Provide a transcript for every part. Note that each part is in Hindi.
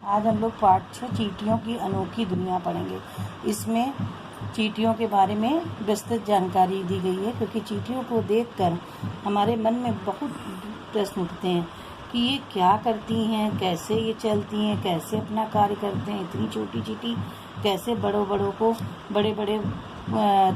आज हम लोग पाठ 6 चींटियों की अनोखी दुनिया पढ़ेंगे। इसमें चींटियों के बारे में विस्तृत जानकारी दी गई है, क्योंकि चींटियों को देखकर हमारे मन में बहुत प्रश्न उठते हैं कि ये क्या करती हैं, कैसे ये चलती हैं, कैसे अपना कार्य करते हैं। इतनी छोटी चींटी कैसे बड़े बड़े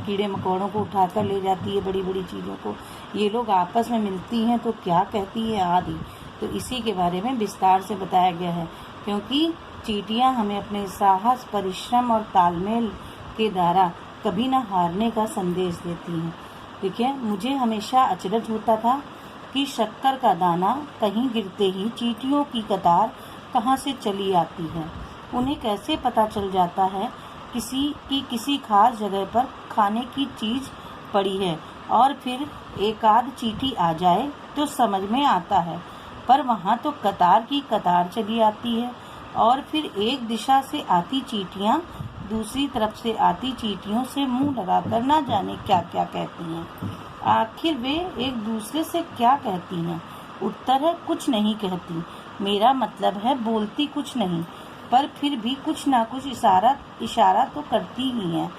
कीड़े मकोड़ों को उठाकर ले जाती है, बड़ी बड़ी चीज़ों को। ये लोग आपस में मिलती हैं तो क्या कहती है आदि। तो इसी के बारे में विस्तार से बताया गया है, क्योंकि चींटियां हमें अपने साहस, परिश्रम और तालमेल के द्वारा कभी न हारने का संदेश देती हैं। देखिए, मुझे हमेशा अचरज होता था कि शक्कर का दाना कहीं गिरते ही चींटियों की कतार कहाँ से चली आती है। उन्हें कैसे पता चल जाता है किसी खास जगह पर खाने की चीज़ पड़ी है, और फिर एक आध चींटी आ जाए तो समझ में आता है। पर वहाँ तो कतार की कतार चली आती है, और फिर एक दिशा से आती चींटियाँ दूसरी तरफ से आती चींटियों से मुंह लगाकर ना जाने क्या क्या कहती हैं। आखिर वे एक दूसरे से क्या कहती हैं? उत्तर है, कुछ नहीं कहती। मेरा मतलब है, बोलती कुछ नहीं, पर फिर भी कुछ ना कुछ इशारा तो करती ही हैं।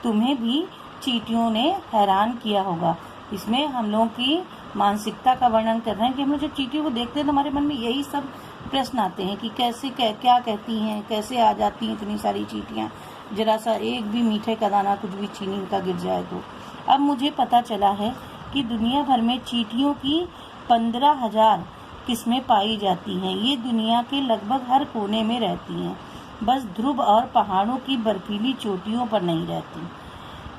तुम्हें भी चींटियों ने हैरान किया होगा। इसमें हम लोगों की मानसिकता का वर्णन कर रहे हैं कि हम लोग जब चींटियों को देखते हैं तो हमारे मन में यही सब प्रश्न आते हैं कि कैसे क्या कहती हैं, कैसे आ जाती हैं इतनी सारी चींटियाँ। जरा सा एक भी मीठे का दाना कुछ भी चीनी का गिर जाए तो। अब मुझे पता चला है कि दुनिया भर में चींटियों की 15,000 किस्में पाई जाती हैं। ये दुनिया के लगभग हर कोने में रहती हैं, बस ध्रुव और पहाड़ों की बर्फीली चोटियों पर नहीं रहती।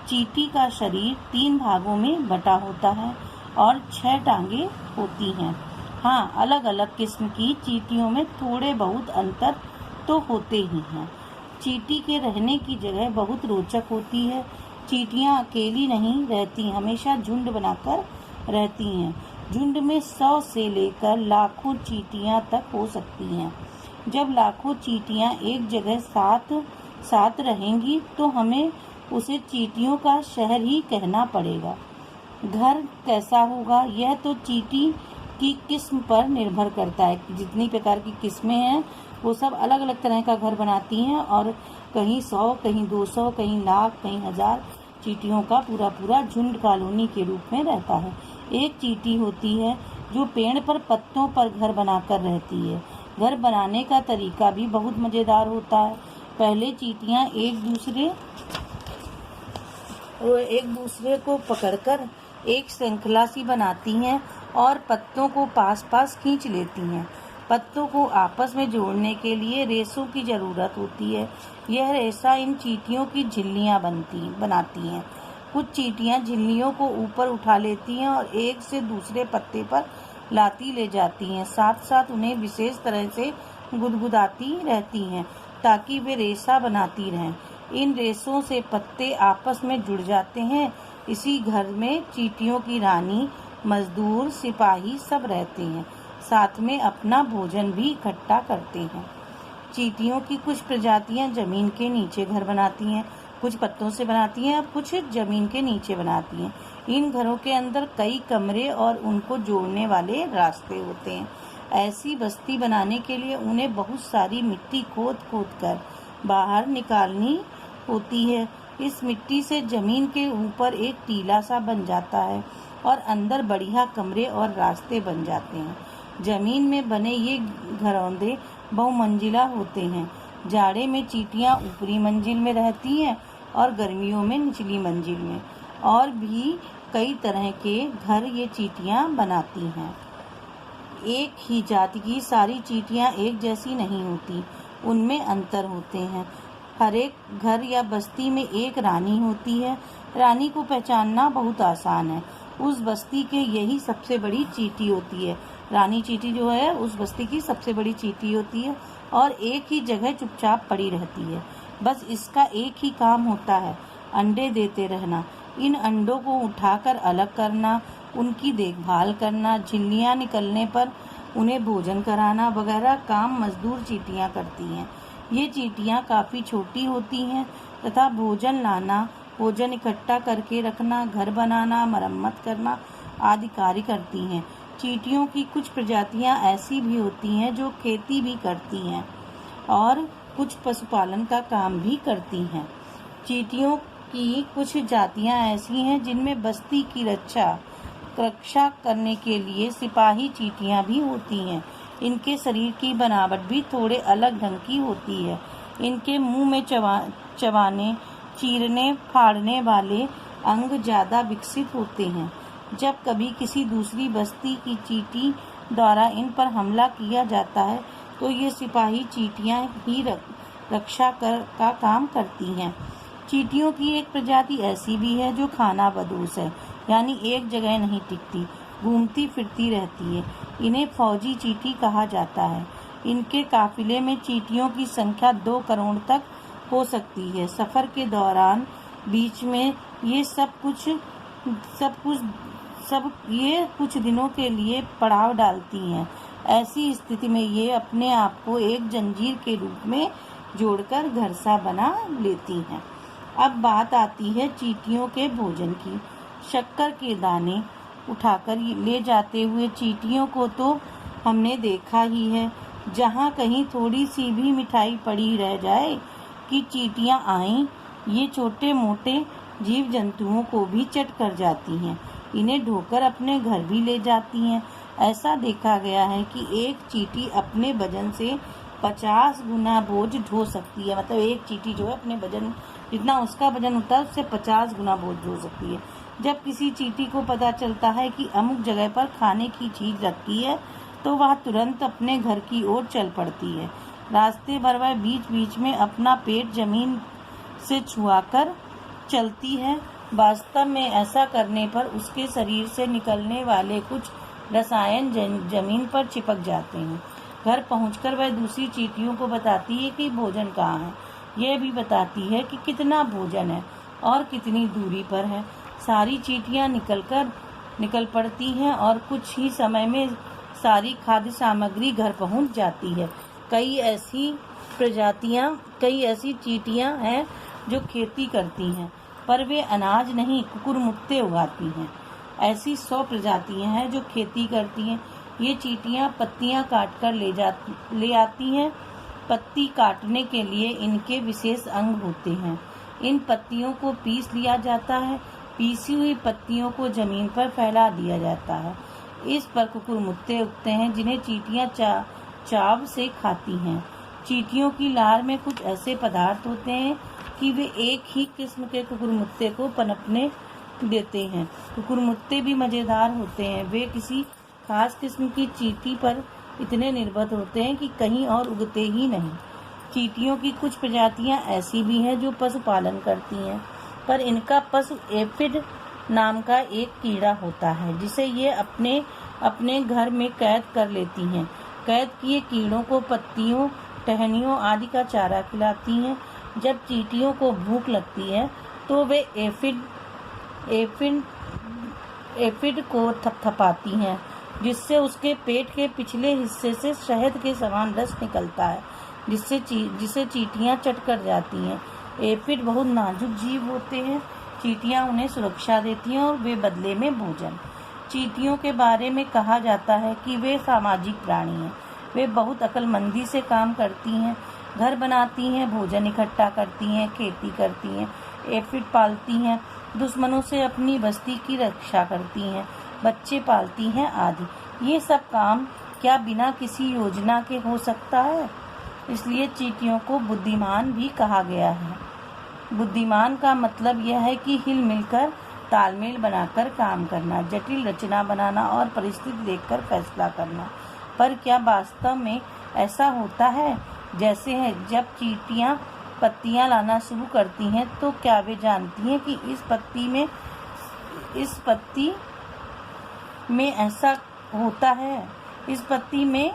चींटी का शरीर 3 भागों में बटा होता है और 6 टांगे होती हैं। हाँ, अलग अलग किस्म की चींटियों में थोड़े बहुत अंतर तो होते ही हैं। चींटी के रहने की जगह बहुत रोचक होती है। चींटियाँ अकेली नहीं रहती, हमेशा झुंड बनाकर रहती हैं। झुंड में 100 से लेकर लाखों चींटियाँ तक हो सकती हैं। जब लाखों चींटियाँ एक जगह साथ रहेंगी तो हमें उसे चींटियों का शहर ही कहना पड़ेगा। घर कैसा होगा, यह तो चींटी की किस्म पर निर्भर करता है। जितनी प्रकार की किस्में हैं वो सब अलग अलग तरह का घर बनाती हैं, और कहीं 100, कहीं 200, कहीं लाख, कहीं 1000 चींटियों का पूरा झुंड कॉलोनी के रूप में रहता है। एक चींटी होती है जो पेड़ पर पत्तों पर घर बनाकर रहती है। घर बनाने का तरीका भी बहुत मज़ेदार होता है। पहले चींटियाँ एक दूसरे को पकड़कर एक श्रृंखला सी बनाती हैं और पत्तों को पास पास खींच लेती हैं। पत्तों को आपस में जोड़ने के लिए रेशों की ज़रूरत होती है। यह रेशा इन चींटियों की झिल्लियाँ बनाती हैं। कुछ चींटियाँ झिल्लियों को ऊपर उठा लेती हैं और एक से दूसरे पत्ते पर लाती ले जाती हैं। साथ साथ उन्हें विशेष तरह से गुदगुदाती रहती हैं ताकि वे रेशा बनाती रहें। इन रेशों से पत्ते आपस में जुड़ जाते हैं। इसी घर में चींटियों की रानी, मजदूर, सिपाही सब रहते हैं। साथ में अपना भोजन भी इकट्ठा करते हैं। चींटियों की कुछ प्रजातियां जमीन के नीचे घर बनाती हैं, कुछ पत्तों से बनाती हैं और कुछ जमीन के नीचे बनाती हैं। इन घरों के अंदर कई कमरे और उनको जोड़ने वाले रास्ते होते हैं। ऐसी बस्ती बनाने के लिए उन्हें बहुत सारी मिट्टी खोद कर बाहर निकालनी होती है। इस मिट्टी से जमीन के ऊपर एक टीला सा बन जाता है और अंदर बढ़िया कमरे और रास्ते बन जाते हैं। जमीन में बने ये घरौंदे बहुमंजिला होते हैं। जाड़े में चींटियाँ ऊपरी मंजिल में रहती हैं और गर्मियों में निचली मंजिल में। और भी कई तरह के घर ये चींटियाँ बनाती हैं। एक ही जाति की सारी चींटियाँ एक जैसी नहीं होती, उनमें अंतर होते हैं। हर एक घर या बस्ती में एक रानी होती है। रानी को पहचानना बहुत आसान है। उस बस्ती के यही सबसे बड़ी चींटी होती है। रानी चींटी जो है उस बस्ती की सबसे बड़ी चींटी होती है और एक ही जगह चुपचाप पड़ी रहती है। बस इसका एक ही काम होता है, अंडे देते रहना। इन अंडों को उठाकर अलग करना, उनकी देखभाल करना, झिल्लियाँ निकलने पर उन्हें भोजन कराना वगैरह काम मजदूर चींटियाँ करती हैं। ये चींटियाँ काफ़ी छोटी होती हैं तथा भोजन लाना, भोजन इकट्ठा करके रखना, घर बनाना, मरम्मत करना आदि कार्य करती हैं। चींटियों की कुछ प्रजातियां ऐसी भी होती हैं जो खेती भी करती हैं। और कुछ पशुपालन का काम भी करती हैं। चींटियों की कुछ जातियां ऐसी हैं जिनमें बस्ती की रक्षा करने के लिए सिपाही चींटियां भी होती हैं। इनके शरीर की बनावट भी थोड़े अलग ढंग की होती है। इनके मुंह में चबाने, चीरने, फाड़ने वाले अंग ज़्यादा विकसित होते हैं। जब कभी किसी दूसरी बस्ती की चींटी द्वारा इन पर हमला किया जाता है तो ये सिपाही चींटियां ही रक्षा का काम करती हैं। चींटियों की एक प्रजाति ऐसी भी है जो खाना बदोश है, यानी एक जगह नहीं टिकती, घूमती फिरती रहती है। इन्हें फौजी चींटी कहा जाता है। इनके काफिले में चींटियों की संख्या 2 करोड़ तक हो सकती है। सफर के दौरान बीच में ये कुछ दिनों के लिए पड़ाव डालती हैं। ऐसी स्थिति में ये अपने आप को एक जंजीर के रूप में जोड़कर घरसा बना लेती हैं। अब बात आती है चींटियों के भोजन की। शक्कर के दाने उठाकर ले जाते हुए चींटियों को तो हमने देखा ही है। जहाँ कहीं थोड़ी सी भी मिठाई पड़ी रह जाए कि चींटियाँ आएं, ये छोटे मोटे जीव जंतुओं को भी चट कर जाती हैं। इन्हें ढोकर अपने घर भी ले जाती हैं। ऐसा देखा गया है कि एक चींटी अपने वजन से 50 गुना बोझ ढो सकती है। मतलब एक चींटी जो है अपने वजन, जितना उसका वजन होता है उससे 50 गुना बोझ ढो सकती है। जब किसी चींटी को पता चलता है कि अमुक जगह पर खाने की चीज रखी है तो वह तुरंत अपने घर की ओर चल पड़ती है। रास्ते भर वह बीच बीच में अपना पेट जमीन से छुआकर चलती है। वास्तव में ऐसा करने पर उसके शरीर से निकलने वाले कुछ रसायन जमीन पर चिपक जाते हैं। घर पहुंचकर वह दूसरी चींटियों को बताती है कि भोजन कहाँ है। यह भी बताती है कि कितना भोजन है और कितनी दूरी पर है। सारी चींटियां निकल पड़ती हैं और कुछ ही समय में सारी खाद्य सामग्री घर पहुंच जाती है। कई ऐसी चींटियां हैं जो खेती करती हैं, पर वे अनाज नहीं कुकुरमुत्ते उगाती हैं। ऐसी 100 प्रजातियां हैं जो खेती करती हैं। ये चींटियां पत्तियां काटकर ले आती हैं। पत्ती काटने के लिए इनके विशेष अंग होते हैं। इन पत्तियों को पीस लिया जाता है। पीसी हुई पत्तियों को जमीन पर फैला दिया जाता है। इस पर कुकुरमुत्ते उगते हैं जिन्हें चींटियां चाव से खाती हैं। चींटियों की लार में कुछ ऐसे पदार्थ होते हैं कि वे एक ही किस्म के कुकुरमुत्ते को पनपने देते हैं। कुकुरमुत्ते भी मजेदार होते हैं। वे किसी खास किस्म की चींटी पर इतने निर्भर होते हैं कि कहीं और उगते ही नहीं। चींटियों की कुछ प्रजातियां ऐसी भी हैं जो पशुपालन करती हैं, पर इनका पशु एफिड नाम का एक कीड़ा होता है जिसे ये अपने घर में कैद कर लेती हैं। कैद किए कीड़ों को पत्तियों, टहनियों आदि का चारा खिलाती हैं। जब चींटियों को भूख लगती है तो वे एफिड को थपथपाती हैं, जिससे उसके पेट के पिछले हिस्से से शहद के समान रस निकलता है, जिसे चींटियां चट कर जाती हैं। एफिड बहुत नाजुक जीव होते हैं। चींटियां उन्हें सुरक्षा देती हैं और वे बदले में भोजन। चींटियों के बारे में कहा जाता है कि वे सामाजिक प्राणी हैं। वे बहुत अक्लमंदी से काम करती हैं, घर बनाती हैं, भोजन इकट्ठा करती हैं, खेती करती हैं, एफिड पालती हैं, दुश्मनों से अपनी बस्ती की रक्षा करती हैं, बच्चे पालती हैं आदि। ये सब काम क्या बिना किसी योजना के हो सकता है? इसलिए चींटियों को बुद्धिमान भी कहा गया है। बुद्धिमान का मतलब यह है कि हिल मिलकर तालमेल बनाकर काम करना, जटिल रचना बनाना और परिस्थिति देखकर फैसला करना। पर क्या वास्तव में ऐसा होता है? जैसे है जब चींटियां पत्तियां लाना शुरू करती हैं तो क्या वे जानती हैं कि इस पत्ती में ऐसा होता है? इस पत्ती में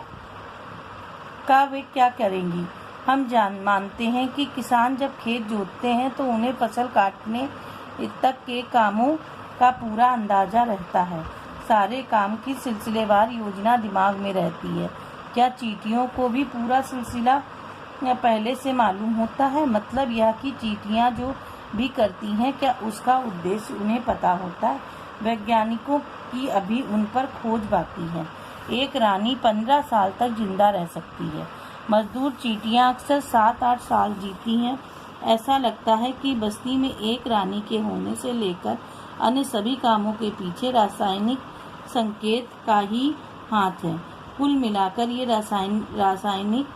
का वे क्या करेंगी? हम मानते हैं कि किसान जब खेत जोतते हैं तो उन्हें फसल काटने तक के कामों का पूरा अंदाजा रहता है। सारे काम की सिलसिलेवार योजना दिमाग में रहती है। क्या चींटियों को भी पूरा सिलसिला पहले से मालूम होता है? मतलब यह कि चींटियां जो भी करती हैं क्या उसका उद्देश्य उन्हें पता होता है? वैज्ञानिकों की अभी उन पर खोज बाकी है। एक रानी 15 साल तक जिंदा रह सकती है। मजदूर चींटियां अक्सर 7-8 साल जीती हैं। ऐसा लगता है कि बस्ती में एक रानी के होने से लेकर अन्य सभी कामों के पीछे रासायनिक संकेत का ही हाथ है। कुल मिलाकर ये रासायनिक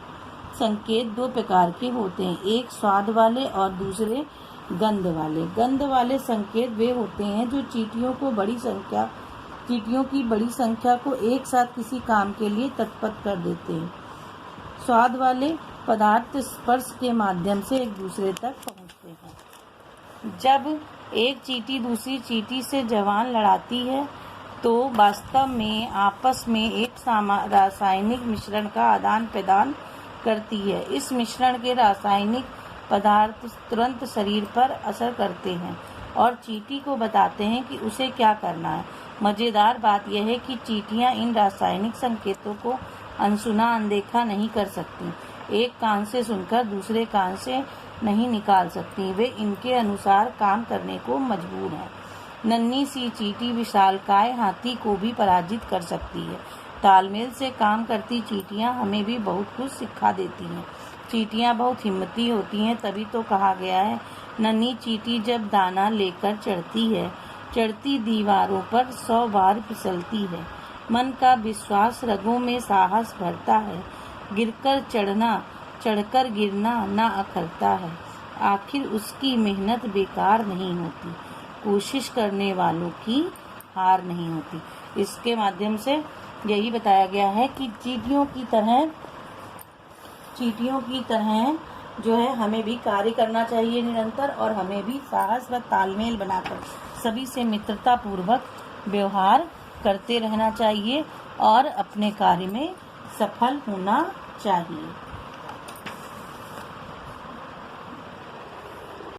संकेत 2 प्रकार के होते हैं, एक स्वाद वाले और दूसरे गंध वाले। गंध वाले संकेत वे होते हैं जो चींटियों की बड़ी संख्या को एक साथ किसी काम के लिए तत्पर कर देते हैं। स्वाद वाले पदार्थ स्पर्श के माध्यम से एक दूसरे तक पहुंचते हैं। जब एक चींटी दूसरी चींटी से जवान लड़ाती है तो वास्तव में आपस में एक रासायनिक मिश्रण का आदान प्रदान करती है। इस मिश्रण के रासायनिक पदार्थ तुरंत शरीर पर असर करते हैं और चींटी को बताते हैं कि उसे क्या करना है। मज़ेदार बात यह है कि चींटियां इन रासायनिक संकेतों को अनसुना अनदेखा नहीं कर सकती। एक कान से सुनकर दूसरे कान से नहीं निकाल सकती, वे इनके अनुसार काम करने को मजबूर हैं। नन्ही सी चींटी विशालकाय हाथी को भी पराजित कर सकती है। तालमेल से काम करती चींटियां हमें भी बहुत कुछ सिखा देती हैं। चींटियां बहुत हिम्मती होती हैं, तभी तो कहा गया है, नन्ही चींटी जब दाना लेकर चढ़ती है, चढ़ती दीवारों पर 100 बार फिसलती है। मन का विश्वास, रगों में साहस भरता है, चढ़कर गिरना ना अखरता है। आखिर उसकी मेहनत बेकार नहीं होती, कोशिश करने वालों की हार नहीं होती। इसके माध्यम से यही बताया गया है कि चींटियों की तरह जो है हमें भी कार्य करना चाहिए निरंतर, और हमें भी साहस व तालमेल बनाकर सभी से मित्रता पूर्वक व्यवहार करते रहना चाहिए और अपने कार्य में सफल होना चाहिए।